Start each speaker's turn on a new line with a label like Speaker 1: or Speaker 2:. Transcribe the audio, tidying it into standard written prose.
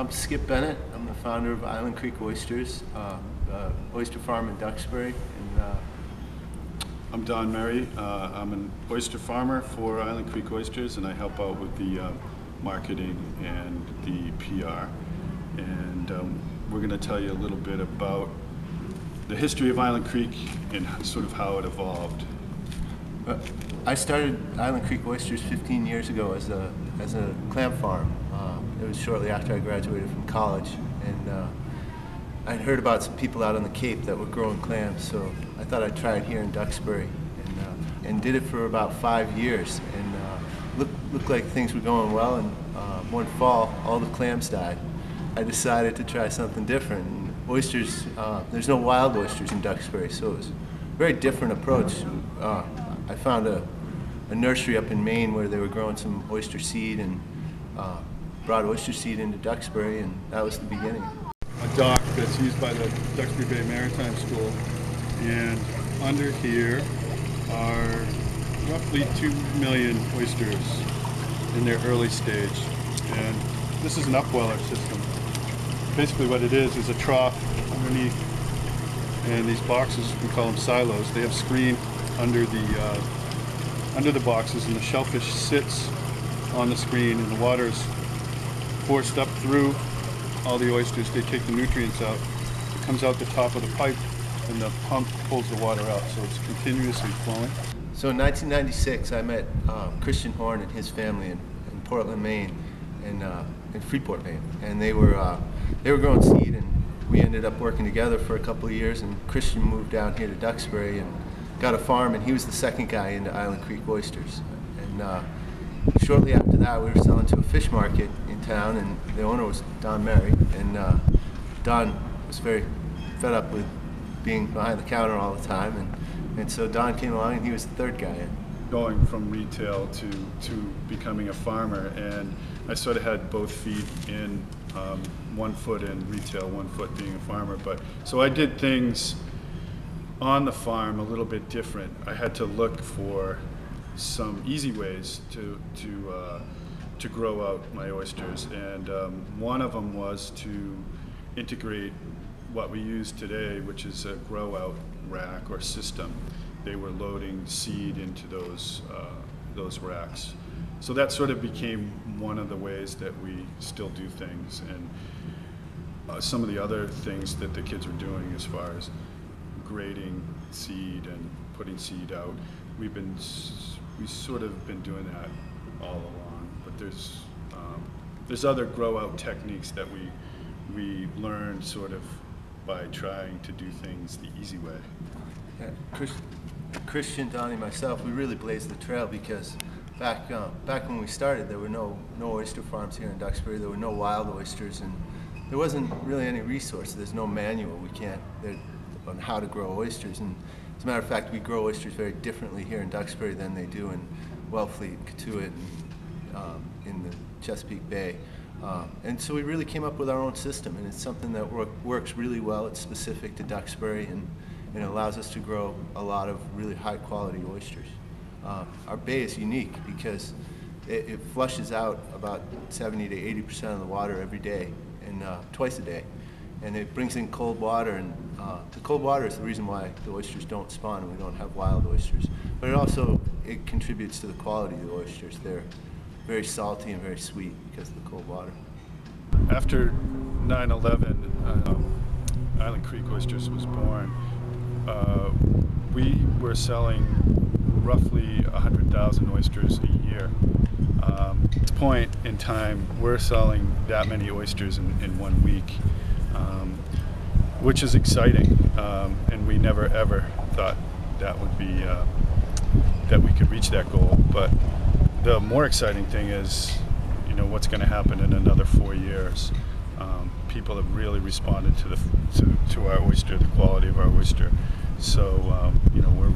Speaker 1: I'm Skip Bennett. I'm the founder of Island Creek Oysters, oyster farm in Duxbury. And,
Speaker 2: I'm Don Merry. I'm an oyster farmer for Island Creek Oysters, and I help out with the marketing and the PR. And we're going to tell you a little bit about the history of Island Creek and sort of how it evolved.
Speaker 1: I started Island Creek Oysters 15 years ago as a clam farm. It was shortly after I graduated from college, and I'd heard about some people out on the Cape that were growing clams, so I thought I'd try it here in Duxbury, and did it for about 5 years, and looked like things were going well. And one fall, all the clams died. I decided to try something different. And oysters, there's no wild oysters in Duxbury, so it was a very different approach. I found a nursery up in Maine where they were growing some oyster seed, and brought oyster seed into Duxbury, and that was the beginning.
Speaker 2: A dock that's used by the Duxbury Bay Maritime School, and under here are roughly 2 million oysters in their early stage. And this is an upweller system. Basically what it is a trough underneath, and these boxes, we call them silos, they have screen under the boxes, and the shellfish sits on the screen, and the water's forced up through all the oysters. They take the nutrients out. It comes out the top of the pipe, and the pump pulls the water out, so it's continuously flowing.
Speaker 1: So in 1996, I met Christian Horn and his family in Portland, Maine, and in Freeport, Maine, and they were growing seed, and we ended up working together for a couple of years. And Christian moved down here to Duxbury and got a farm, and he was the second guy into Island Creek Oysters. And shortly after that, we were selling to a fish market in town, and the owner was Don Merry, and Don was very fed up with being behind the counter all the time, and so Don came along, and he was the third guy in.
Speaker 2: Going from retail to becoming a farmer, and I sort of had both feet in, 1 foot in retail, 1 foot being a farmer. But so I did things on the farm a little bit different. I had to look for some easy ways to grow out my oysters, and one of them was to integrate what we use today, which is a grow out rack or system. They were loading seed into those racks. So that sort of became one of the ways that we still do things, and some of the other things that the kids were doing as far as grading seed and putting seed out. We sort of been doing that all along, but there's other grow out techniques that we learned sort of by trying to do things the easy way.
Speaker 1: Yeah, Christian, Donnie, myself, we really blazed the trail, because back when we started, there were no oyster farms here in Duxbury. There were no wild oysters, and there wasn't really any resource. There's no manual. On how to grow oysters, and as a matter of fact, we grow oysters very differently here in Duxbury than they do in Wellfleet, Cotuit, and in the Chesapeake Bay. And so we really came up with our own system, and it's something that works really well. It's specific to Duxbury, and it allows us to grow a lot of really high quality oysters. Our bay is unique because it flushes out about 70 to 80% of the water every day, and twice a day. And it brings in cold water, and the cold water is the reason why the oysters don't spawn and we don't have wild oysters. But it contributes to the quality of the oysters. They're very salty and very sweet because of the cold water.
Speaker 2: After 9/11, Island Creek Oysters was born. We were selling roughly 100,000 oysters a year. At this point in time, we're selling that many oysters in 1 week. Which is exciting, and we never ever thought that would be that we could reach that goal. But the more exciting thing is, what's going to happen in another 4 years. People have really responded to our oyster, the quality of our oyster. So we're